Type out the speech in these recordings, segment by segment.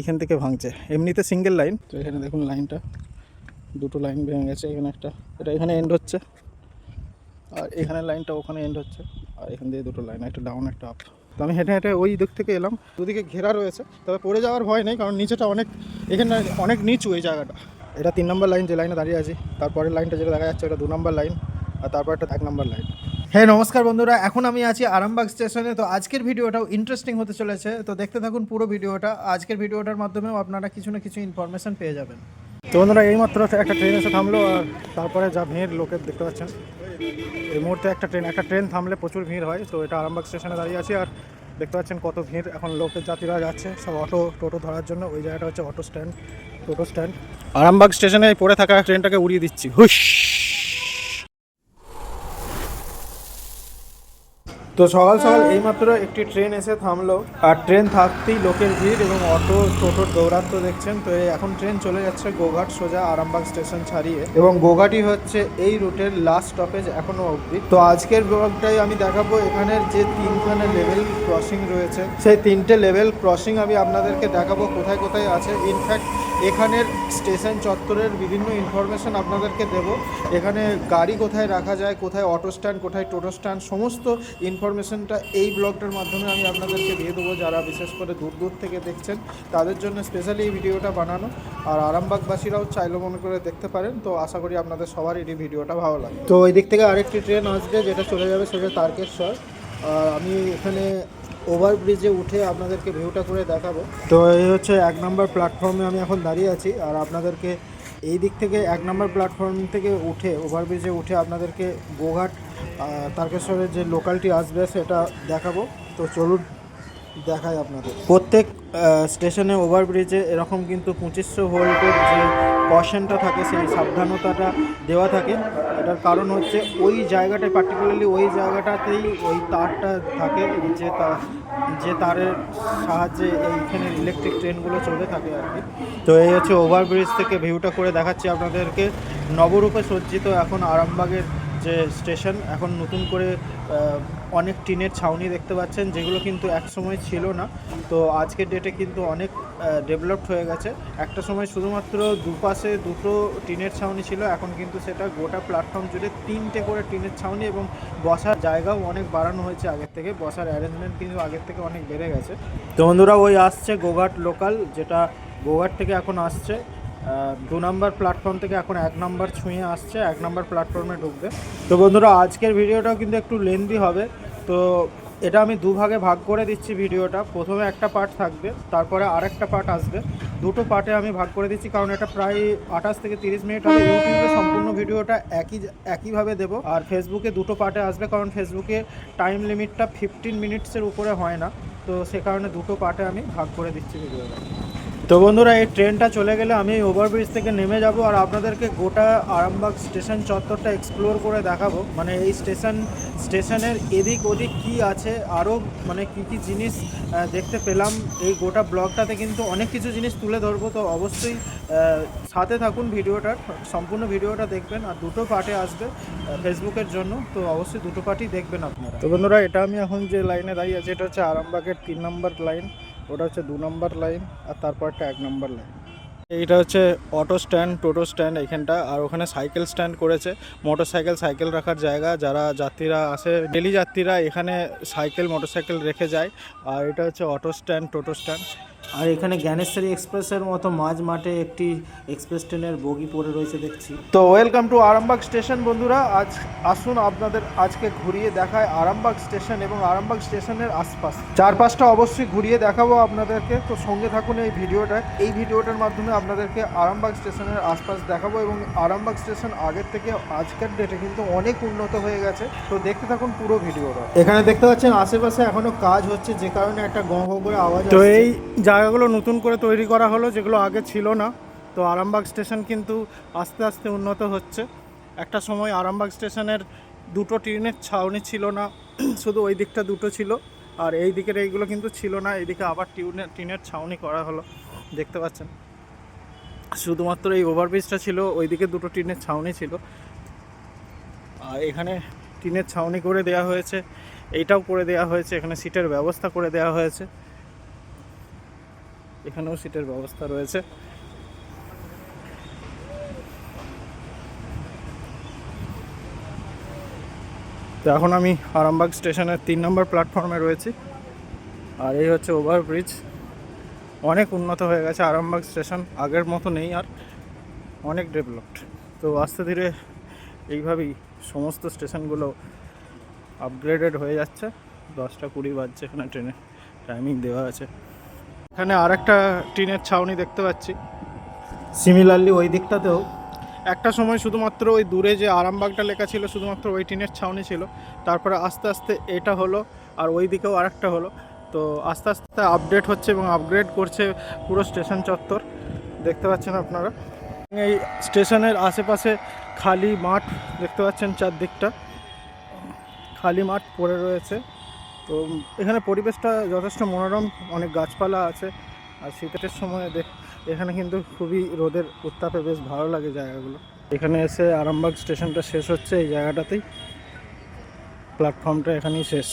এখান থেকে ভাঙছে, এমনিতে সিঙ্গেল লাইন। তো এখানে দেখুন লাইনটা, দুটো লাইন ভেঙে গেছে। এখানে একটা, এটা এখানে এন্ড হচ্ছে, আর এখানে লাইনটা ওখানে এন্ড হচ্ছে, আর এখান দিয়ে দুটো লাইন, একটা ডাউন একটা আপ। তো আমি হেঁটে হেঁটে ওই দিক থেকে এলাম, দুদিকে ঘেরা রয়েছে, তবে পড়ে যাওয়ার ভয় নেই, কারণ নিচেটা অনেক, এখানে অনেক নিচু এই জায়গাটা। এটা 3 নম্বর লাইন, যে লাইনে দাঁড়িয়ে আছি। তারপরের লাইনটা যেটা দেখা যাচ্ছে ওটা 2 নম্বর লাইন, আর তারপর একটা 1 নম্বর লাইন। হ্যাঁ নমস্কার বন্ধুরা, এখন আমি আছি আরামবাগ স্টেশনে। তো আজকের ভিডিওটাও ইন্টারেস্টিং হতে চলেছে, তো দেখতে থাকুন পুরো ভিডিওটা। আজকের ভিডিওটার মাধ্যমেও আপনারা কিছু না কিছু ইনফরমেশন পেয়ে যাবেন। তো বন্ধুরা এইমাত্র একটা ট্রেন এসে থামলো, আর তারপরে যা ভিড় লোকের দেখতে পাচ্ছেন। এই মুহূর্তে একটা ট্রেন থামলে প্রচুর ভিড় হয়। তো এটা আরামবাগ স্টেশনে দাঁড়িয়ে আছি, আর দেখতে পাচ্ছেন কত ভিড়। এখন লোকের যাত্রীরা যাচ্ছে সব টোটো ধরার জন্য। ওই জায়গাটা হচ্ছে টোটো স্ট্যান্ড। আরামবাগ স্টেশনে পড়ে থাকা ট্রেনটাকে উড়িয়ে দিচ্ছি, হুশ। তো সকাল সকাল এইমাত্র একটি ট্রেন এসে থামলো, আর ট্রেন থাকতেই লোকের ভিড় এবং টোটোর দৌরাত্ম্য দেখছেন। তো এখন ট্রেন চলে যাচ্ছে গোঘাট সোজা আরামবাগ স্টেশন ছাড়িয়ে, এবং গোঘাটই হচ্ছে এই রুটের লাস্ট স্টপেজ এখনো অবধি। তো আজকের ব্লগটাই আমি দেখাবো এখানের যে 3খানে লেভেল ক্রসিং রয়েছে, সেই 3টে লেভেল ক্রসিং আমি আপনাদেরকে দেখাবো কোথায় কোথায় আছে। ইনফ্যাক্ট এখানের স্টেশন চত্বরের বিভিন্ন ইনফরমেশন আপনাদেরকে দেব। এখানে গাড়ি কোথায় রাখা যায়, কোথায় অটো স্ট্যান্ড, কোথায় টোটো স্ট্যান্ড, সমস্ত ইনফরমেশনটা এই ব্লগটার মাধ্যমে আমি আপনাদেরকে দিয়ে দেবো। যারা বিশেষ করে দূর দূর থেকে দেখছেন তাদের জন্য স্পেশালি এই ভিডিওটা বানানো, আর আরামবাগবাসীরাও চাইলে মনে করে দেখতে পারেন। তো আশা করি আপনাদের সবারই এই ভিডিওটা ভালো লাগে। তো ওই দিক থেকে আরেকটি ট্রেন আসবে, যেটা চলে যাবে সোজা তারকেশ্বর। আর আমি এখানে ওভারব্রিজে উঠে আপনাদেরকে ভিউটা করে দেখাবো। তো এই হচ্ছে 1 নম্বর প্ল্যাটফর্মে আমি এখন দাঁড়িয়ে আছি, আর আপনাদেরকে এই দিক থেকে 1 নম্বর প্ল্যাটফর্ম থেকে উঠে ওভারব্রিজে উঠে আপনাদেরকে গোঘাট তারকেশ্বরের যে লোকালটি আসবে সেটা দেখাবো। তো চলুন দেখাই আপনাদের। প্রত্যেক স্টেশনে ওভারব্রিজে এরকম কিন্তু 2500 ভোল্টের যে কশনটা থাকে, সেই সাবধানতাটা দেওয়া থাকে। এটার কারণ হচ্ছে ওই জায়গাটায়, পার্টিকুলারলি ওই জায়গাটাতেই ওই তারটা থাকে, যে তারের সাহায্যে এইখানে ইলেকট্রিক ট্রেনগুলো চলে থাকে আর কি। তো এই হচ্ছে ওভারব্রিজ থেকে ভিউটা করে দেখাচ্ছি আপনাদেরকে। নবরূপে সজ্জিত এখন আরামবাগের যে স্টেশন, এখন নতুন করে অনেক টিনের ছাউনি দেখতে পাচ্ছেন, যেগুলো কিন্তু এক সময় ছিল না। তো আজকের ডেটে কিন্তু অনেক ডেভেলপড হয়ে গেছে। একটা সময় শুধুমাত্র দুপাশে দুটো টিনের ছাউনি ছিল, এখন কিন্তু সেটা গোটা প্ল্যাটফর্ম জুড়ে 3টে করে টিনের ছাউনি, এবং বসার জায়গাও অনেক বাড়ানো হয়েছে আগের থেকে। বসার অ্যারেঞ্জমেন্ট কিন্তু আগের থেকে অনেক বেড়ে গেছে। তো বন্ধুরা ওই আসছে গোঘাট লোকাল, যেটা গোঘাট থেকে এখন আসছে 2 নম্বর প্ল্যাটফর্ম থেকে, এখন 1 নম্বর ছুঁয়ে আসছে, 1 নম্বর প্ল্যাটফর্মে ঢুকবে। তো বন্ধুরা আজকের ভিডিওটাও কিন্তু একটু লেন্দি হবে। তো এটা আমি দুভাগে ভাগ করে দিচ্ছি ভিডিওটা। প্রথমে একটা পার্ট থাকবে, তারপরে আরেকটা পার্ট আসবে। দুটো পার্টে আমি ভাগ করে দিচ্ছি, কারণ এটা প্রায় 28 থেকে 30 মিনিট হবে। ইউটিউবে সম্পূর্ণ ভিডিওটা একইভাবে দেবো, আর ফেসবুকে দুটো পার্টে আসবে, কারণ ফেসবুকে টাইম লিমিটটা 15 মিনিটসের উপরে হয় না। তো সে কারণে দুটো পার্টে আমি ভাগ করে দিচ্ছি ভিডিওটা। তো বন্ধুরা এই ট্রেনটা চলে গেলে আমি ওভারব্রিজ থেকে নেমে যাব, আর আপনাদেরকে গোটা আরামবাগ স্টেশন চত্বরটা এক্সপ্লোর করে দেখাবো। মানে এই স্টেশনের এদিক ওদিক কি আছে, আরও মানে কি জিনিস দেখতে পেলাম এই গোটা ব্লগটাতে, কিন্তু অনেক কিছু জিনিস তুলে ধরবো। তো অবশ্যই সাথে থাকুন, ভিডিওটার সম্পূর্ণ ভিডিওটা দেখবেন। আর দুটো পার্টে আসবে ফেসবুকের জন্য, তো অবশ্যই দুটো পার্টই দেখবেন আপনারা। তো বন্ধুরা এটা আমি এখন যে লাইনে দাঁড়িয়ে আছি, এটা হচ্ছে আরামবাগের 3 নম্বর লাইন, ওটা হচ্ছে 2 নম্বর লাইন, আর তারপরটা 1 নম্বর লাইন। এইটা হচ্ছে অটো স্ট্যান্ড, টোটো স্ট্যান্ড এইখানটা, আর ওখানে সাইকেল স্ট্যান্ড করেছে, সাইকেল রাখার জায়গা। যারা যাত্রীরা আসে, ডেলি যাত্রীরা এখানে সাইকেল মোটরসাইকেল রেখে যায়। আর এটা হচ্ছে অটো স্ট্যান্ড, টোটো স্ট্যান্ড। আর এখানে জ্ঞানেশ্বরী এক্সপ্রেসের মতো মাঝ মাঠে একটি এক্সপ্রেস ট্রেনের বগি পড়ে রয়েছে দেখছি। তো ওয়েলকাম টু আরামবাগ স্টেশন বন্ধুরা। আসুন আপনাদের আজকে ঘুরিয়ে দেখায় আরামবাগ স্টেশন এবং আরামবাগ স্টেশনের আশপাশ। চারপাশটা অবশ্যই ঘুরিয়ে দেখাবো আপনাদেরকে। তো সঙ্গে থাকুন এই ভিডিওটার মাধ্যমে আপনাদেরকে আরামবাগ স্টেশনের আশপাশ দেখাবো। এবং আরামবাগ স্টেশন আগের থেকে আজকের ডেটে কিন্তু অনেক উন্নত হয়ে গেছে। তো দেখতে থাকুন পুরো ভিডিওটা। এখানে দেখতে পাচ্ছেন আশেপাশে এখনো কাজ হচ্ছে, যে কারণে একটা গঁ গঁ করে আওয়াজ। তো এই জায়গাগুলো নতুন করে তৈরি করা হলো, যেগুলো আগে ছিল না। তো আরামবাগ স্টেশন কিন্তু আস্তে আস্তে উন্নত হচ্ছে। একটা সময় আরামবাগ স্টেশনের দুটো ট্রেনের ছাউনি ছিল না, শুধু ওই দিকটা দুটো ছিল, আর এই দিকের এইগুলো কিন্তু ছিল না। এইদিকে আবার টিনের ছাউনি করা হলো, দেখতে পাচ্ছেন। শুধুমাত্র এই ওভারব্রিজটা ছিল, ওইদিকে দুটো টিনের ছাউনি ছিল, আর এখানে টিনের ছাউনি করে দেওয়া হয়েছে, এইটাও করে দেওয়া হয়েছে। এখানে সিটের ব্যবস্থা করে দেওয়া হয়েছে। এখানেও সিটের ব্যবস্থা রয়েছে। তো এখন আমি আরামবাগ স্টেশনের 3 নম্বর প্ল্যাটফর্মে রয়েছি। আর এই হচ্ছে ওভারব্রিজ। অনেক উন্নত হয়ে গেছে আরামবাগ স্টেশন, আগের মতো নেই আর, অনেক ডেভেলপড। তো আস্তে ধীরে এইভাবেই সমস্ত স্টেশনগুলো আপগ্রেডেড হয়ে যাচ্ছে। 10:20 বাজছে, এখানে ট্রেনের টাইমিং দেওয়া আছে। এখানে আর একটা ট্রেনের ছাউনি দেখতে পাচ্ছি। সিমিলারলি ওই দিকটাতেও একটা সময় শুধুমাত্র ওই দূরে যে আরামবাগটা লেখা ছিল শুধুমাত্র ওই টিনের ছাউনি ছিল, তারপরে আস্তে আস্তে এটা হলো, আর ওই দিকেও আরেকটা হলো। তো আস্তে আস্তে আপডেট হচ্ছে এবং আপগ্রেড করছে পুরো স্টেশন চত্বর, দেখতে পাচ্ছেন আপনারা। এই স্টেশনের আশেপাশে খালি মাঠ দেখতে পাচ্ছেন, চারদিকটা খালি মাঠ পড়ে রয়েছে। তো এখানে পরিবেশটা যথেষ্ট মনোরম, অনেক গাছপালা আছে। আর শীতের সময় এখানে কিন্তু খুবই রোদের উত্তাপে বেশ ভালো লাগে জায়গাগুলো। এখানে এসে আরামবাগ স্টেশনটা শেষ হচ্ছে এই জায়গাটাতেই, প্ল্যাটফর্মটা এখানেই শেষ।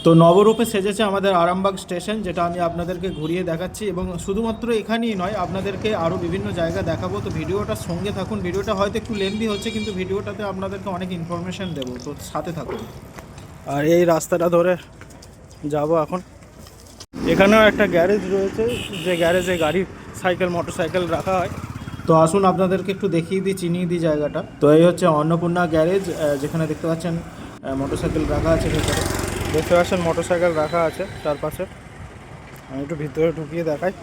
তো নবরূপে সেজেছে আমাদের আরামবাগ স্টেশন, যেটা আমি আপনাদেরকে ঘুরিয়ে দেখাচ্ছি। এবং শুধুমাত্র এখানেই নয়, আপনাদেরকে আরও বিভিন্ন জায়গা দেখাবো। তো ভিডিওটার সঙ্গে থাকুন। ভিডিওটা হয়তো একটু লেন্দি হচ্ছে, কিন্তু ভিডিওটাতে আপনাদেরকে অনেক ইনফরমেশান দেবো, তো সাথে থাকুন। আর এই রাস্তাটা ধরে যাব এখন। এখানেও একটা গ্যারেজ রয়েছে, যে গ্যারেজে গাড়ি, সাইকেল, মোটরসাইকেল রাখা হয়। তো আসুন আপনাদেরকে একটু দেখিয়ে দিই, চিনিয়ে দিই জায়গাটা। তো এই হচ্ছে অন্নপূর্ণা গ্যারেজ, যেখানে দেখতে পাচ্ছেন মোটরসাইকেল রাখা আছে। ভেতরে দেখতে পাচ্ছেন মোটরসাইকেল রাখা আছে চারপাশে। আমি একটু ভিতরে ঢুকিয়ে দেখাই।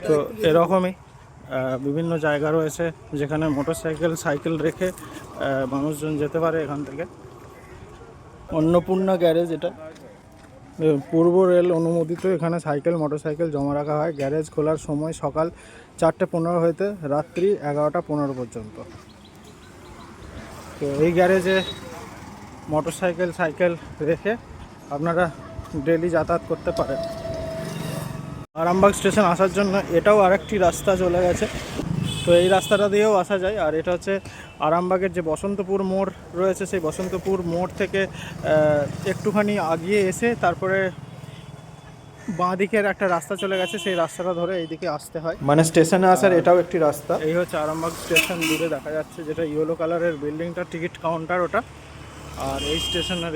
তো এরকমই বিভিন্ন জায়গা রয়েছে যেখানে মোটরসাইকেল, সাইকেল রেখে মানুষজন যেতে পারে এখান থেকে। অন্নপূর্ণা গ্যারেজ এটা, পূর্ব রেল অনুমোদিত। এখানে সাইকেল, মোটরসাইকেল জমা রাখা হয়। গ্যারেজ খোলার সময় সকাল 4:15 হইতে রাত্রি 11:15 পর্যন্ত। তো এই গ্যারেজে মোটরসাইকেল, সাইকেল রেখে আপনারা ডেলি যাতায়াত করতে পারেন। আরামবাগ স্টেশন আসার জন্য এটাও আরেকটি রাস্তা চলে গেছে, তো এই রাস্তাটা দিয়েও আসা যায়। আর এটা হচ্ছে আরামবাগের যে বসন্তপুর মোড় রয়েছে, সেই বসন্তপুর মোড় থেকে একটুখানি আগিয়ে এসে তারপরে বাঁ দিকের একটা রাস্তা চলে গেছে, সেই রাস্তাটা ধরে এইদিকে আসতে হয়। মানে স্টেশনে আসার এটাও একটি রাস্তা। এই হচ্ছে আরামবাগ স্টেশন, দূরে দেখা যাচ্ছে যেটা ইয়েলো কালারের বিল্ডিংটা, টিকিট কাউন্টার ওটা। আর এই স্টেশনের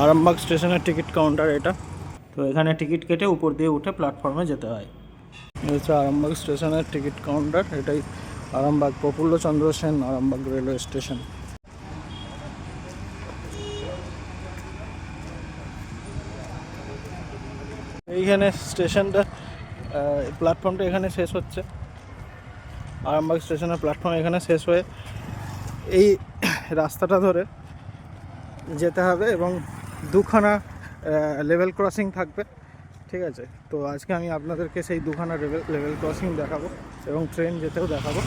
আরামবাগ স্টেশনের টিকিট কাউন্টার এটা। তো এখানে টিকিট কেটে উপর দিয়ে উঠে প্ল্যাটফর্মে যেতে হয়। এই হচ্ছে আরামবাগ স্টেশনের টিকিট কাউন্টার, এটাই আরামবাগ প্রফুল্লচন্দ্র সেন আরামবাগ রেলওয়ে স্টেশন। এইখানে স্টেশনটা, প্ল্যাটফর্মটা এখানে শেষ হচ্ছে। আরামবাগ স্টেশনের প্ল্যাটফর্ম এখানে শেষ হয়ে এই রাস্তাটা ধরে যেতে হবে এবং দুখানা লেভেল ক্রসিং থাকবে, ঠিক আছে। তো আজকে আমি আপনাদেরকে সেই দুখানা লেভেল ক্রসিং দেখাবো এবং ট্রেন যেতেও দেখাবো।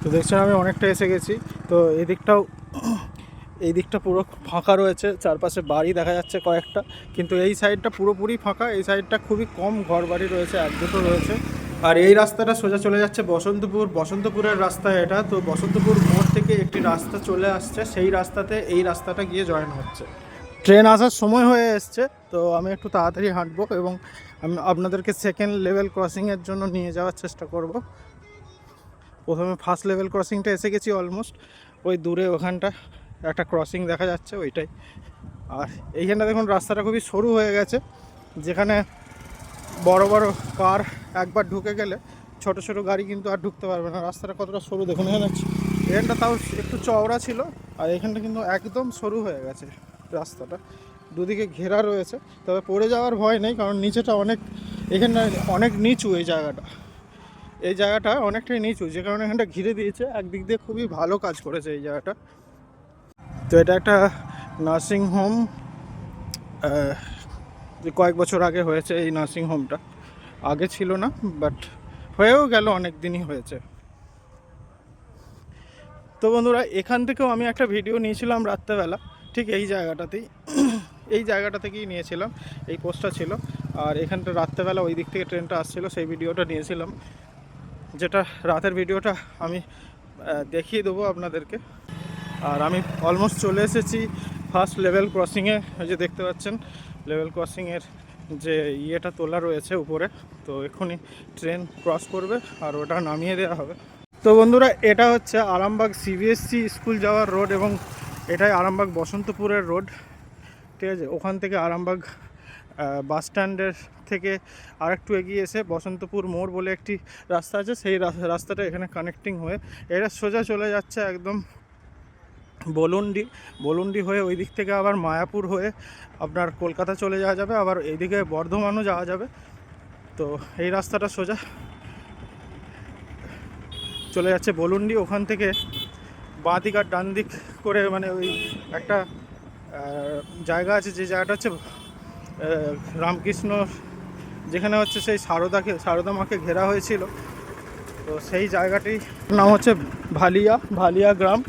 তো দেখছেন আমি অনেকটা এসে গেছি। তো এই দিকটা পুরো ফাঁকা রয়েছে, চারপাশে বাড়ি দেখা যাচ্ছে কয়েকটা, কিন্তু এই সাইডটা পুরোপুরি ফাঁকা। এই সাইডটা খুবই কম ঘর বাড়ি রয়েছে, এক দুটো রয়েছে। আর এই রাস্তাটা সোজা চলে যাচ্ছে বসন্তপুরের রাস্তা এটা। তো বসন্তপুর মোড় থেকে একটি রাস্তা চলে আসছে, সেই রাস্তাতে এই রাস্তাটা গিয়ে জয়েন হচ্ছে। ট্রেন আসার সময় হয়ে এসছে, তো আমি একটু তাড়াতাড়ি হাঁটবো এবং আমি আপনাদেরকে সেকেন্ড লেভেল ক্রসিংয়ের জন্য নিয়ে যাওয়ার চেষ্টা করব। প্রথমে ফার্স্ট লেভেল ক্রসিংটা এসে গেছি অলমোস্ট, ওই দূরে ওখানটা একটা ক্রসিং দেখা যাচ্ছে, ওইটাই। আর এইখানটা দেখুন রাস্তাটা খুবই সরু হয়ে গেছে, যেখানে বড় বড় কার একবার ঢুকে গেলে ছোট ছোট গাড়ি কিন্তু আর ঢুকতে পারবে না। রাস্তাটা কতটা সরু দেখুন, এখানটা তাও একটু চওড়া ছিল, আর এখানটা কিন্তু একদম সরু হয়ে গেছে। রাস্তাটা দুদিকে ঘেরা রয়েছে, তবে পড়ে যাওয়ার ভয় নেই, কারণ নিচেটা এখানটা অনেক নিচু। এই জায়গাটা অনেকটাই নিচু, যে কারণে এখানটা ঘিরে দিয়েছে। একদিক দিয়ে খুবই ভালো কাজ করেছে এই জায়গাটা। তো এটা একটা নার্সিং হোম, কয়েক বছর আগে হয়েছে এই নার্সিং হোমটা, আগে ছিল না, বাট হয়েও গেল, অনেক দিনই হয়েছে। তো বন্ধুরা, এখান থেকেও আমি একটা ভিডিও নিয়েছিলাম রাত্রেবেলা, ঠিক এই জায়গাটা থেকেই নিয়েছিলাম, এই পোস্টটা ছিল। আর এখানটা রাত্রেবেলা ওই দিক থেকে ট্রেনটা আসছিলো, সেই ভিডিওটা নিয়েছিলাম, যেটা রাতের ভিডিওটা আমি দেখিয়ে দেবো আপনাদেরকে। আর আমি অলমোস্ট চলে এসেছি ফার্স্ট লেভেল ক্রসিংয়ে। ওই যে দেখতে পাচ্ছেন লেভেল ক্রসিংয়ের যে ইয়েটা তোলা রয়েছে উপরে, তো এক্ষুনি ট্রেন ক্রস করবে আর ওটা নামিয়ে দেওয়া হবে। তো বন্ধুরা, এটা হচ্ছে আরামবাগ সিবিএসসি স্কুল যাওয়ার রোড এবং এটাই আরামবাগ বসন্তপুরের রোড, ঠিক আছে। ওখান থেকে আরামবাগ বাস স্ট্যান্ডের থেকে আরেকটু এগিয়ে এসে বসন্তপুর মোড় বলে একটি রাস্তা আছে, সেই রাস্তাটা এখানে কানেক্টিং হয়ে এটা সোজা চলে যাচ্ছে একদম বলুন্ডি হয়ে ওই দিক থেকে আবার মায়াপুর হয়ে আপনার কলকাতা চলে যাওয়া যাবে, আবার এইদিকে বর্ধমানও যাওয়া যাবে। তো এই রাস্তাটা সোজা চলে যাচ্ছে বলুন্ডি, ওখান থেকে বাঁ দিক আর ডান দিক করে মানে ওই একটা জায়গা আছে, যে জায়গাটা হচ্ছে রামকৃষ্ণ, যেখানে হচ্ছে সেই সারদা মাকে ঘেরা হয়েছিল, তো সেই জায়গাটির নাম হচ্ছে ভালিয়া গ্রাম।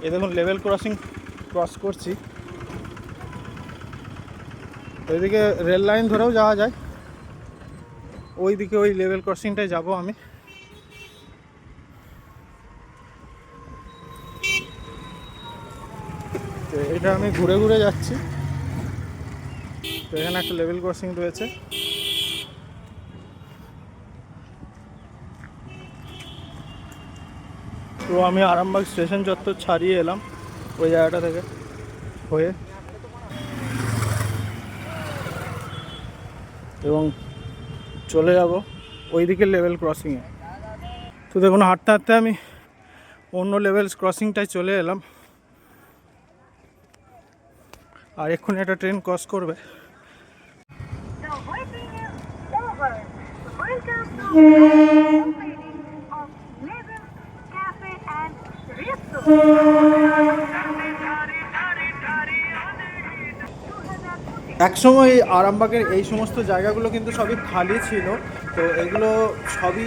এ দেখুন লেভেল ক্রস করছি, ওইদিকে রেল লাইন ধরেও যাওয়া যায়, ওইদিকে ওই লেভেল ক্রসিংটায় যাব আমি। তো এটা আমি ঘুরে ঘুরে যাচ্ছি, তো এখানে একটা লেভেল ক্রসিং রয়েছে। তো আমি আরামবাগ স্টেশন চত্বর ছাড়িয়ে এলাম ওই জায়গাটা থেকে হয়ে, এবং চলে যাব ওই দিকের লেভেল ক্রসিংয়ে। তো দেখুন হাঁটতে হাঁটতে আমি অন্য লেভেল ক্রসিংটায় চলে এলাম, আর এক্ষুনি একটা ট্রেন ক্রস করবে। একসময় আরামবাগের এই সমস্ত জায়গাগুলো কিন্তু সবই খালি ছিল, তো এগুলো সবই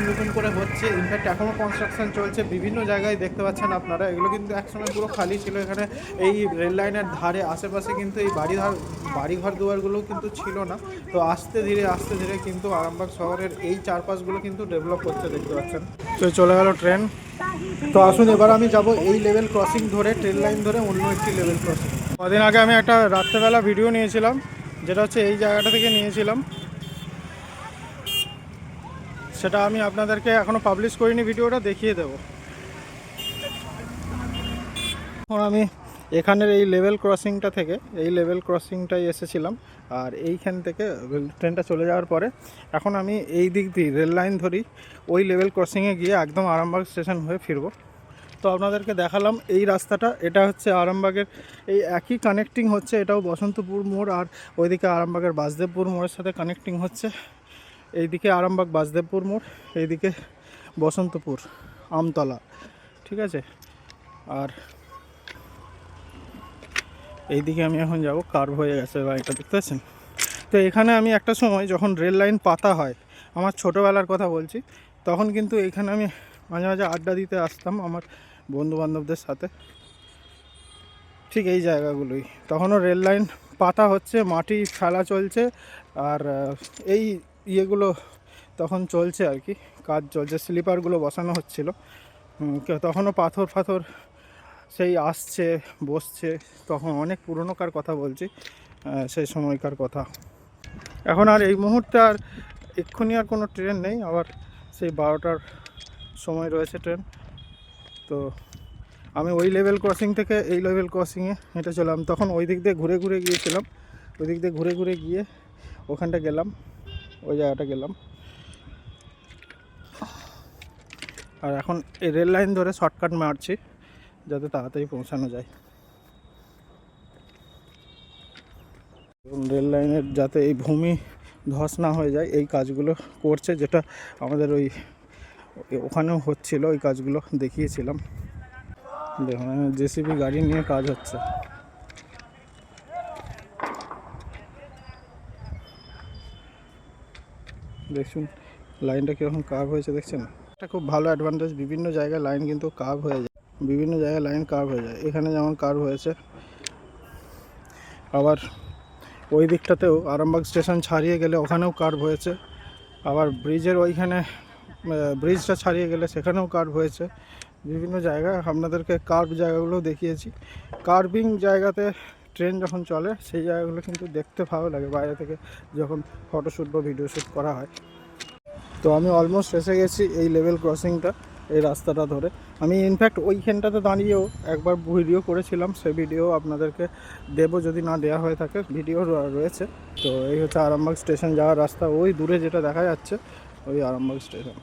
নতুন করে হচ্ছে। ইনফ্যাক্ট এখনও কনস্ট্রাকশন চলছে বিভিন্ন জায়গায়, দেখতে পাচ্ছেন আপনারা। এগুলো কিন্তু একসময় পুরো খালি ছিল। এখানে এই রেল লাইনের ধারে আশেপাশে কিন্তু এই বাড়িঘর দুয়ারগুলো কিন্তু ছিল না। তো আস্তে ধীরে কিন্তু আরামবাগ শহরের এই চারপাশগুলো কিন্তু ডেভেলপ হচ্ছে, দেখতে পাচ্ছেন। তো চলে গেল ট্রেন। তো আসুন এবার আমি যাব এই লেভেল ক্রসিং ধরে, ট্রেন লাইন ধরে অন্য একটি লেভেল ক্রসিং। কদিন আগে আমি একটা রাত্রেবেলা ভিডিও নিয়েছিলাম, যেটা হচ্ছে এই জায়গাটা থেকে নিয়েছিলাম, সেটা আমি আপনাদেরকে এখনও পাবলিশ করিনি, ভিডিওটা দেখিয়ে দেব। এখন আমি এখানের এই লেভেল ক্রসিংটা থেকে এই লেভেল ক্রসিংটাই এসেছিলাম, আর এইখান থেকে ট্রেনটা চলে যাওয়ার পরে এখন আমি এই দিক দিয়ে রেল লাইন ধরি ওই লেভেল ক্রসিংয়ে গিয়ে একদম আরামবাগ স্টেশন হয়ে ফিরবো। তো আপনাদেরকে দেখালাম এই রাস্তাটা, এটা হচ্ছে আরামবাগের এই একই কানেক্টিং হচ্ছে, এটাও বসন্তপুর মোড় আর ওইদিকে আরামবাগের বাসদেবপুর মোড়ের সাথে কানেক্টিং হচ্ছে। এইদিকে আরামবাগ বাসদেবপুর মোড়, এইদিকে বসন্তপুর আমতলা, ঠিক আছে। আর এইদিকে আমি এখন যাব, কার্ভ হয়ে গেছে লাইনটা, দেখতে পাচ্ছেন। তো এখানে আমি একটা সময় যখন রেল লাইন পাতা হয়, আমার ছোটোবেলার কথা বলছি, তখন কিন্তু এখানে আমি মাঝে মাঝে আড্ডা দিতে আসতাম আমার বন্ধুবান্ধবদের সাথে, ঠিক এই জায়গাগুলোই। তখনও রেল লাইন পাতা হচ্ছে, মাটি ফেলা চলছে, আর এই ইয়েগুলো তখন চলছে আর কি, কাজ চলছে, স্লিপারগুলো বসানো হচ্ছিল। তখনও পাথর সেই আসছে বসছে, তখন অনেক পুরনোকার কথা বলছি, সেই সময়কার কথা। এখন আর এই মুহূর্তে আর এক্ষুনি আর কোনো ট্রেন নেই, আবার সেই 12টার সময় রয়েছে ট্রেন। তো আমি ওই লেভেল ক্রসিং থেকে এই লেভেল ক্রসিংয়ে হেঁটে চলাম, তখন ওই দিক দিয়ে ঘুরে গিয়েছিলাম, ওই দিক দিয়ে ঘুরে গিয়ে ওখানটা গেলাম, ওই জায়গাটা গেলাম। আর এখন এই রেল লাইন ধরে শর্টকাট মারছি যাতে তাড়াতাড়ি পৌঁছানো যায়, এবং রেল লাইনের যাতে এই ভূমি ধস না হয়ে যায় এই কাজগুলো করছে, যেটা আমাদের ওখানেও হচ্ছিল, ওই কাজগুলো দেখিয়েছিলাম। দেখুন জেসিবি গাড়ি নিয়ে কাজ হচ্ছে। দেখুন লাইনটা কীরকম কার্ভ হয়েছে, দেখছেন। এটা খুব ভালো অ্যাডভান্টেজ, বিভিন্ন জায়গায় লাইন কিন্তু কার্ভ হয়ে যায়, এখানে যেমন কার্ভ হয়েছে। আবার ওই দিকটাতেও আরামবাগ স্টেশন ছাড়িয়ে গেলে ওখানেও কার্ভ হয়েছে। আবার ব্রিজের ওইখানে ব্রিজটা ছাড়িয়ে গেলে সেখানেও কার্ভ হয়েছে। বিভিন্ন জায়গায় আপনাদেরকে কার্ভ জায়গাগুলো দেখিয়েছি। কার্ভিং জায়গাতে ট্রেন যখন চলে সেই জায়গাগুলো কিন্তু দেখতে ভালো লাগে বাইরে থেকে যখন ফটোশ্যুট বা ভিডিও শ্যুট করা হয়। তো আমি অলমোস্ট এসে গেছি এই লেভেল ক্রসিংটা, এই রাস্তাটা ধরে। আমি ইনফ্যাক্ট ওইখানটাতে দাঁড়িয়েও একবার ভিডিও করেছিলাম, সেই ভিডিও আপনাদেরকে দেবো যদি না দেওয়া হয়ে থাকে, ভিডিও রয়েছে। তো এই হচ্ছে আরামবাগ স্টেশন যাওয়ার রাস্তা। ওই দূরে যেটা দেখা যাচ্ছে ওই আরামবাগ স্টেশন।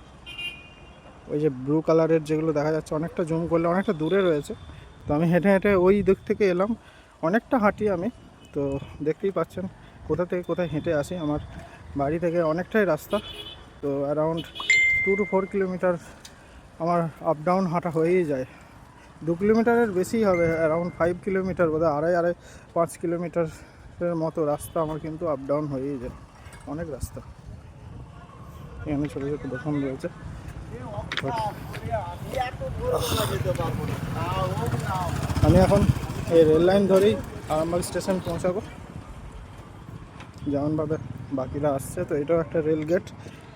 ওই যে ব্লু কালারের যেগুলো দেখা যাচ্ছে অনেকটা জুম করলে অনেকটা দূরে রয়েছে। তো আমি হেঁটে হেঁটে ওই দিক থেকে এলাম, অনেকটা হাঁটি আমি। তো দেখতেই পাচ্ছেন কোথা থেকে কোথায় হেঁটে আসি। আমার বাড়ি থেকে অনেকটাই রাস্তা, তো অ্যারাউন্ড 2 to 4 কিলোমিটার আমার আপ ডাউন হাঁটা হয়েই যায়। 2 কিলোমিটারের বেশি হবে, অ্যারাউন্ড 5 কিলোমিটার, বোধহয় আড়াই 5 কিলোমিটারের মতো রাস্তা আমার কিন্তু আপ ডাউন হয়েই যায়। অনেক রাস্তা। এখানে ছোটো ছোটো দোকান রয়েছে। আমি এখন এই রেল লাইন ধরেই আরামবাগ স্টেশন পৌঁছাবো, যেমনভাবে বাকিরা আসছে। তো এটাও একটা রেল গেট,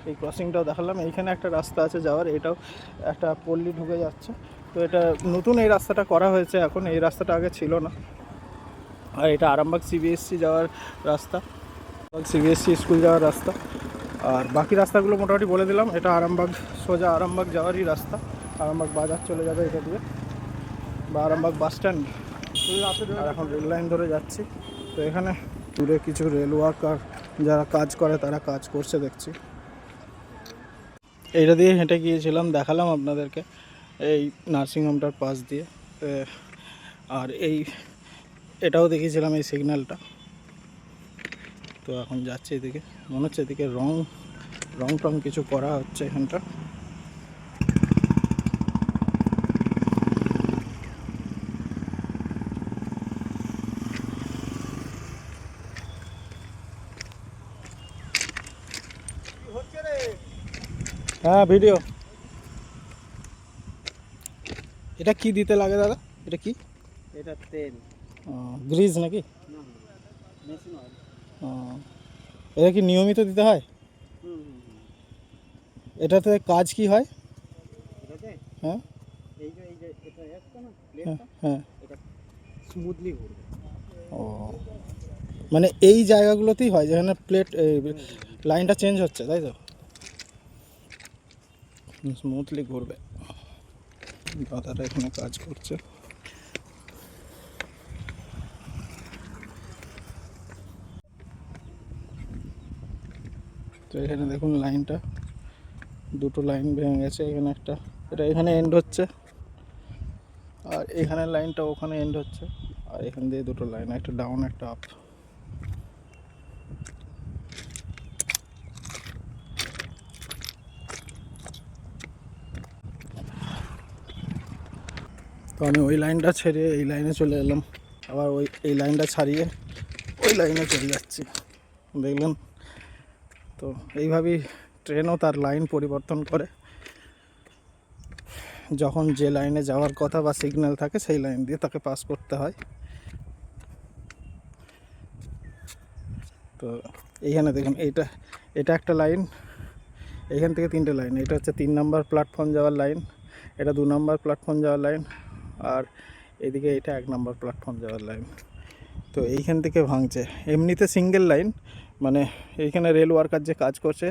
এই ক্রসিংটাও দেখালাম। এইখানে একটা রাস্তা আছে যাওয়ার, এটাও একটা পল্লী ঢুকে যাচ্ছে। তো এটা নতুন এই রাস্তাটা করা হয়েছে এখন, এই রাস্তাটা আগে ছিল না। আর এটা আরামবাগ সিবিএসসি যাওয়ার রাস্তা, সিবিএসসি স্কুল যাওয়ার রাস্তা। আর বাকি রাস্তাগুলো মোটামুটি বলে দিলাম। এটা আরামবাগ, সোজা আরামবাগ যাওয়ারই রাস্তা। আরামবাগ বাজার চলে যাবে এটা দিয়ে, বা আরামবাগ বাস স্ট্যান্ড। আর এখন রেল লাইন ধরে যাচ্ছি। তো এখানে দূরে কিছু রেল ওয়ার্কার যারা কাজ করে তারা কাজ করছে দেখছি। এইটা দিয়ে হেঁটে গিয়েছিলাম, দেখালাম আপনাদেরকে, এই নার্সিংহোমটার পাশ দিয়ে। আর এটাও দেখিয়েছিলাম, এই সিগন্যালটা। তো এখন যাচ্ছে এদিকে, মনে হচ্ছে এদিকে রং টং কিছু করা হচ্ছে এখানটা। হ্যাঁ ভিডিও। এটা কি দিতে লাগে দাদা? এটা কি? এটা তেল, গ্রিজ নাকি? Machine oil. এটা কি নিয়মিত দিতে হয়? এটাতে কাজ কি হয়? এটাতে হ্যাঁ এই যে এটা একটা না হ্যাঁ প্লেটটা, হ্যাঁ। এটা স্মুথলি ঘুরবে। ও, মানে এই জায়গাগুলোতেই হয় যেখানে প্লেট লাইনটা চেঞ্জ হচ্ছে, তাই তো? স্মুথলি ঘুরবে। দাদারা এখানে কাজ করছে। তো এখানে দেখুন লাইনটা, দুটো লাইন ভেঙে গেছে। এখানে একটা, এটা এখানে এন্ড হচ্ছে, আর এখানে লাইনটা ওখানে এন্ড হচ্ছে। আর এখান দিয়ে দুটো লাইন, একটা ডাউন একটা আপ। তো আমি ওই লাইনটা ছেড়ে এই লাইনে চলে এলাম, আবার এই লাইনটা ছাড়িয়ে ওই লাইনে চলে যাচ্ছি, দেখলেন তো? এইভাবেই ট্রেনও তার লাইন পরিবর্তন করে, যখন যে লাইনে যাওয়ার কথা বা সিগন্যাল থাকে সেই লাইন দিয়ে তাকে পাস করতে হয়। তো এইখানে দেখুন, এটা একটা লাইন, এইখান থেকে 3টে লাইন। এটা হচ্ছে 3 নম্বর প্ল্যাটফর্ম যাওয়ার লাইন, এটা 2 নম্বর প্ল্যাটফর্ম যাওয়ার লাইন, আর এদিকে এটা 1 নম্বর প্ল্যাটফর্ম যাওয়ার লাইন। তো এইখান থেকে ভাঙছে। এমনিতে সিঙ্গেল লাইন, মানে এইখানে রেল ওয়ার্কার যে কাজ করছে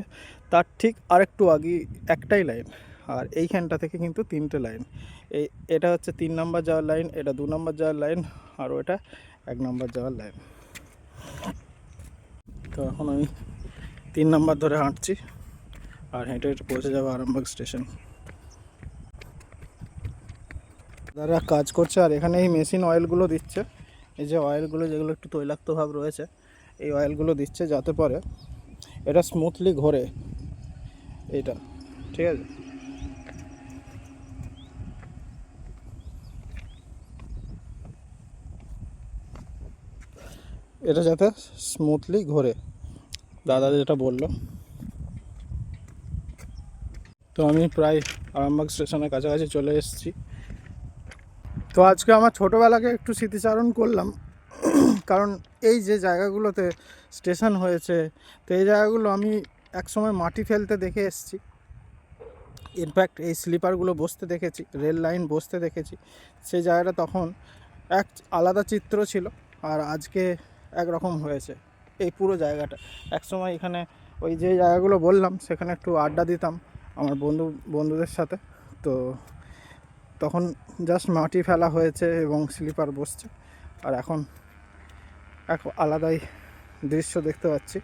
তার ঠিক আরেকটু আগে একটাই লাইন, আর এইখানটা থেকে কিন্তু 3টে লাইন। এটা হচ্ছে 3 নম্বর যাওয়ার লাইন, এটা 2 নম্বর যাওয়ার লাইন, আর ওটা 1 নম্বর যাওয়ার লাইন। তো এখন আমি 3 নম্বর ধরে হাঁটছি, আর হেঁটে হেঁটে পৌঁছে যাবো আরামবাগ স্টেশন। যারা কাজ করছে, আর এখানে এই মেশিন অয়েলগুলো দিচ্ছে, এই যে অয়েলগুলো যেগুলো একটু তৈলাক্ত ভাব রয়েছে, এই অয়েলগুলো দিচ্ছে যাতে পরে এটা স্মুথলি ঘোরে, এইটা ঠিক আছে। এটা যাতে স্মুথলি ঘোরে, দাদা যেটা বললো। তো আমি প্রায় আরামবাগ স্টেশনের কাছাকাছি চলে এসেছি। তো আজকে আমার ছোটোবেলাকে একটু স্মৃতিচারণ করলাম, কারণ এই যে জায়গাগুলোতে স্টেশন হয়েছে, তো এই জায়গাগুলো আমি একসময় মাটি ফেলতে দেখে এসেছি। ইনফ্যাক্ট এই স্লিপারগুলো বসতে দেখেছি, রেল লাইন বসতে দেখেছি, সেই জায়গাটা তখন এক আলাদা চিত্র ছিল আর আজকে একরকম হয়েছে এই পুরো জায়গাটা। একসময় এখানে ওই যে জায়গাগুলো বললাম সেখানে একটু আড্ডা দিতাম আমার বন্ধুদের সাথে, তো তখন জাস্ট মাটি ফেলা হয়েছে এবং স্লিপার বসছে, আর এখন এক আলাদাই দৃশ্য দেখতে পাচ্ছি।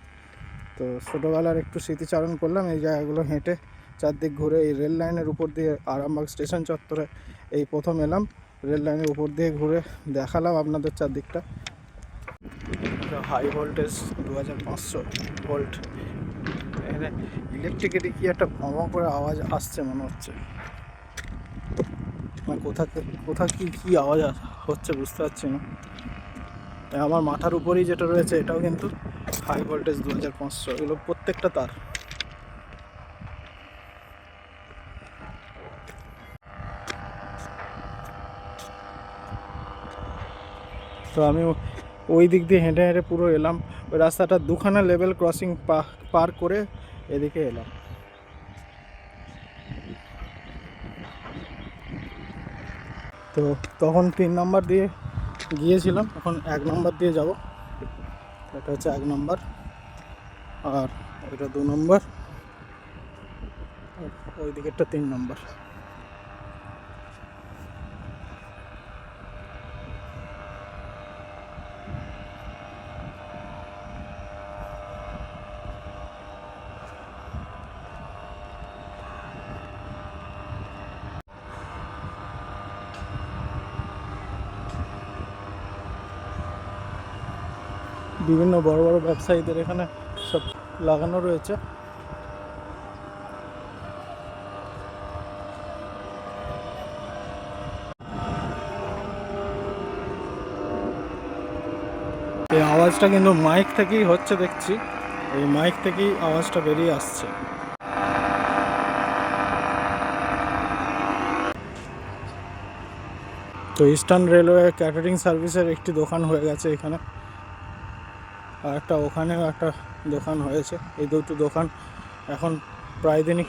তো ছোটোবেলার একটু স্মৃতিচারণ করলাম এই জায়গাগুলো হেঁটে, চারদিক ঘুরে এই রেল লাইনের উপর দিয়ে আরামবাগ স্টেশন চত্বরে এই প্রথম এলাম, রেল লাইনের উপর দিয়ে ঘুরে দেখালাম আপনাদের চারদিকটা। হাই ভোল্টেজ 2500 ভোল্ট, এখানে ইলেকট্রিকেরই কি একটা ভঁ করে আওয়াজ আসছে মনে হচ্ছে, কোথা কি আওয়াজ হচ্ছে বুঝতে পারছি না। আমার মাথার উপরেই যেটা রয়েছে এটাও কিন্তু হাই ভোল্টেজ 2500, এগুলো প্রত্যেকটা তার। তো আমি ওই দিক দিয়ে হেঁটে হেঁটে পুরো এলাম, ওই রাস্তাটা দুখানা লেভেল ক্রসিং পার করে এদিকে এলাম। তো তখন 3 নম্বর দিয়ে গিয়েছিলাম, এখন 1 নম্বর দিয়ে যাব। এটা হচ্ছে 1 নম্বর আর এটা 2 নম্বর, ওই দিকেরটা 3 নম্বর। বিভিন্ন বড় বড় ব্যবসায়ীদের এখানে সব লাগানো রয়েছে। এই আওয়াজটা কিন্তু মাইক থেকেই হচ্ছে দেখছি, এই মাইক থেকেই আওয়াজটা বেরিয়ে আসছে। তো ইস্টার্ন রেলওয়ে ক্যাটারিং সার্ভিসের একটি দোকান হয়ে গেছে এখানে, আর একটা ওখানেও একটা দোকান হয়েছে। এই দুটো দোকান এখন প্রায় দিনই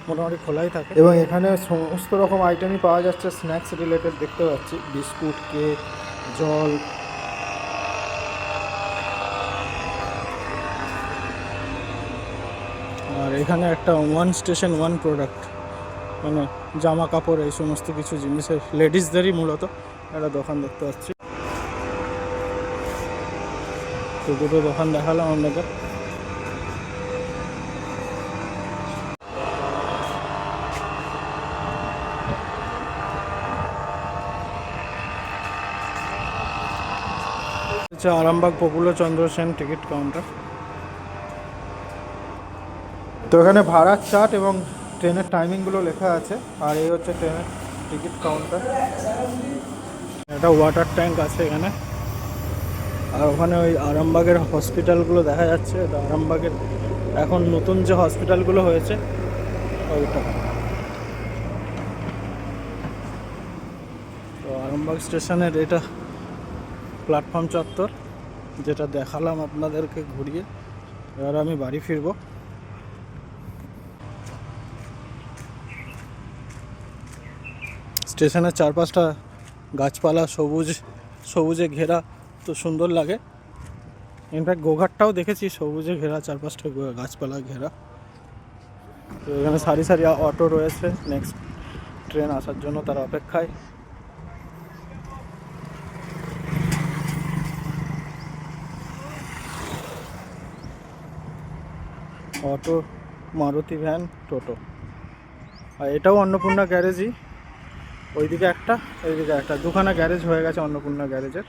মোটামুটি খোলাই থাকে এবং এখানে সমস্ত রকম আইটেমই পাওয়া যাচ্ছে, স্ন্যাক্স রিলেটেড দেখতে পাচ্ছি, বিস্কুট, কেক, জল। আর এখানে একটা 1 স্টেশন 1 প্রোডাক্ট, মানে জামা কাপড় এই সমস্ত কিছু জিনিসের লেডিসদেরই মূলত একটা দোকান দেখতে পাচ্ছি। তো দুটো দোকান দেখালাম আপনাদের। হচ্ছে আরামবাগ প্রফুল্লচন্দ্র সেন টিকিট কাউন্টার। তো এখানে ভাড়ার চার্ট এবং ট্রেনের টাইমিংগুলো লেখা আছে, আর এই হচ্ছে ট্রেনের টিকিট কাউন্টার। একটা ওয়াটার ট্যাঙ্ক আছে এখানে, আর ওখানে ওই আরামবাগের হসপিটালগুলো দেখা যাচ্ছে। এটা আরামবাগের এখন নতুন যে হসপিটালগুলো হয়েছে ওইটা। তো আরামবাগ স্টেশনের এটা প্ল্যাটফর্ম চত্বর, যেটা দেখালাম আপনাদেরকে ঘুরিয়ে। এবার আমি বাড়ি ফিরবো। স্টেশনের চারপাশটা গাছপালা সবুজে ঘেরা, তো সুন্দর লাগে। ইনফ্যাক্ট গোঘাটটাও দেখেছি সবুজে ঘেরা, চারপাশটা গাছপালা ঘেরা। তো এখানে সারি সারি অটো রয়েছে নেক্সট ট্রেন আসার জন্য, তার অপেক্ষায়। অটো, মারুতি ভ্যান, টোটো। আর এটাও অন্নপূর্ণা গ্যারেজই, ওইদিকে একটা এইদিকে একটা, দুখানা গ্যারেজ হয়ে গেছে অন্নপূর্ণা গ্যারেজের,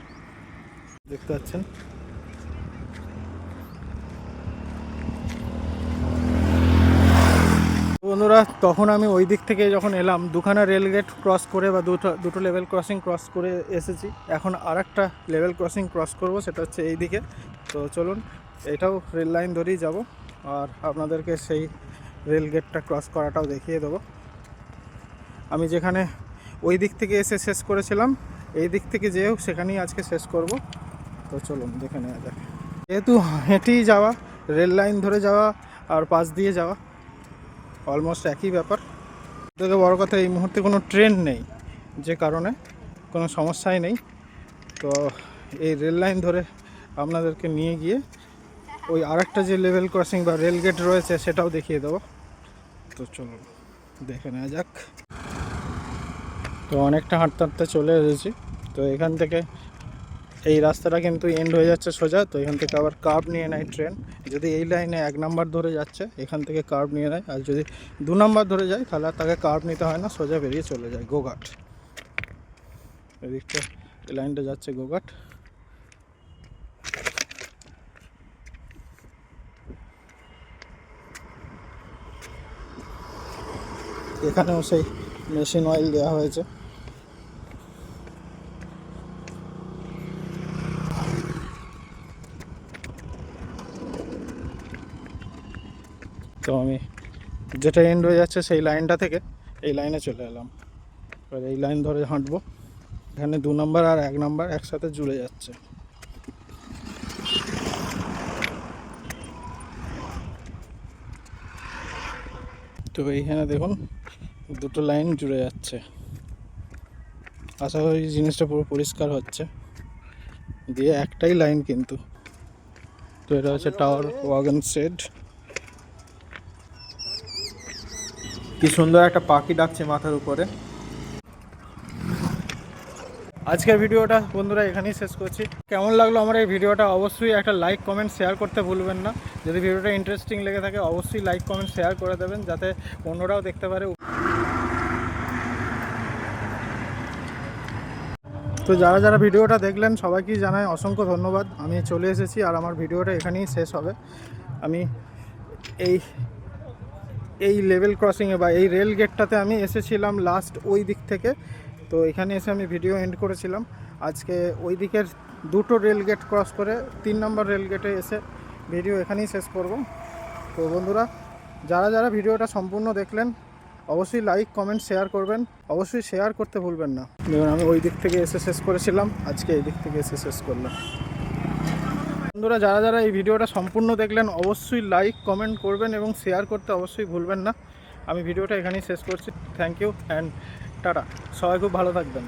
দেখতে পাচ্ছেন। বন্ধুরা, তখন আমি ওই দিক থেকে যখন এলাম, দুখানা রেল গেট ক্রস করে বা দুটো লেভেল ক্রসিং ক্রস করে এসেছি। এখন আর একটা লেভেল ক্রসিং ক্রস করব, সেটা হচ্ছে এই দিকে। তো চলুন, এটাও রেল লাইন ধরেই যাব, আর আপনাদেরকে সেই রেল গেটটা ক্রস করাটাও দেখিয়ে দেবো। আমি যেখানে ওই দিক থেকে এসে শেষ করেছিলাম, এই দিক থেকে যেও সেখানেই আজকে শেষ করব। তো চলুন দেখে নেওয়া যাক। যেহেতু হেঁটেই যাওয়া, রেল লাইন ধরে যাওয়া আর পাশ দিয়ে যাওয়া অলমোস্ট একই ব্যাপার, থেকে বড় কথা এই মুহূর্তে কোনো ট্রেন নেই, যে কারণে কোনো সমস্যাই নেই। তো এই রেল লাইন ধরে আপনাদেরকে নিয়ে গিয়ে ওই আরেকটা যে লেভেল ক্রসিং বা রেল গেট রয়েছে সেটাও দেখিয়ে দেবো। তো চলুন দেখে নেওয়া যাক। তো অনেকটা হাঁটতে হাঁটতে চলে এসেছি। তো এখান থেকে এই রাস্তাটা কিন্তু এন্ড হয়ে যাচ্ছে সোজা। তো এখান থেকে আবার কার্ভ নিয়ে নেয় ট্রেন। যদি এই লাইনে 1 নাম্বার ধরে যাচ্ছে এখান থেকে কার্ভ নিয়ে নেয়, আর যদি 2 নাম্বার ধরে যায় তাহলে আর তাকে কার্ভ নিতে হয় না, সোজা বেরিয়ে চলে যায় গোঘাট। এদিকটা এই লাইনটা যাচ্ছে গোঘাট। এখানেও সেই মেশিন অয়েল দেওয়া হয়েছে। তো আমি যেটা এন্ড হয়ে যাচ্ছে সেই লাইনটা থেকে এই লাইনে চলে এলাম। এবার এই লাইন ধরে হাঁটবো। এখানে 2 নাম্বার আর 1 নাম্বার একসাথে জুড়ে যাচ্ছে। তো এইখানে দেখুন দুটো লাইন জুড়ে যাচ্ছে। আশা করি জিনিসটা পুরো পরিষ্কার হচ্ছে। দিয়ে একটাই লাইন কিন্তু। তো এটা হচ্ছে টাওয়ার ওয়াগন শেড। কি সুন্দর একটা পাখি ডাকছে মাথার উপরে। আজকের ভিডিওটা বন্ধুরা এখানেই শেষ করছি। কেমন লাগলো আমার এই ভিডিওটা অবশ্যই একটা লাইক কমেন্ট শেয়ার করতে ভুলবেন না। যদি ভিডিওটা ইন্টারেস্টিং লেগে থাকে অবশ্যই লাইক কমেন্ট শেয়ার করে দেবেন, যাতে অন্যরাও দেখতে পারে। তো যারা যারা ভিডিওটা দেখলেন সবাইকেই জানাই অসংখ্য ধন্যবাদ। আমি চলে এসেছি আর আমার ভিডিওটা এখানেই শেষ হবে। আমি এই লেভেল ক্রসিংয়ে বা এই রেল গেটটাতে আমি এসেছিলাম লাস্ট ওই দিক থেকে। তো এখানে এসে আমি ভিডিও এন্ড করেছিলাম। আজকে ওই দিকের 2টো রেল গেট ক্রস করে 3 নম্বর রেল গেটে এসে ভিডিও এখানেই শেষ করব। তো বন্ধুরা যারা যারা ভিডিওটা সম্পূর্ণ দেখলেন অবশ্যই লাইক কমেন্ট শেয়ার করবেন, অবশ্যই শেয়ার করতে ভুলবেন না। যেমন আমি ওই দিক থেকে এসে শেষ করেছিলাম, আজকে এই দিক থেকে এসে শেষ করলাম। বন্ধুরা যারা যারা এই ভিডিওটা সম্পূর্ণ দেখলেন অবশ্যই লাইক কমেন্ট করবেন এবং শেয়ার করতে অবশ্যই ভুলবেন না। আমি ভিডিওটা এখানেই শেষ করছি। Thank you and tata. সবাই খুব ভালো থাকবেন।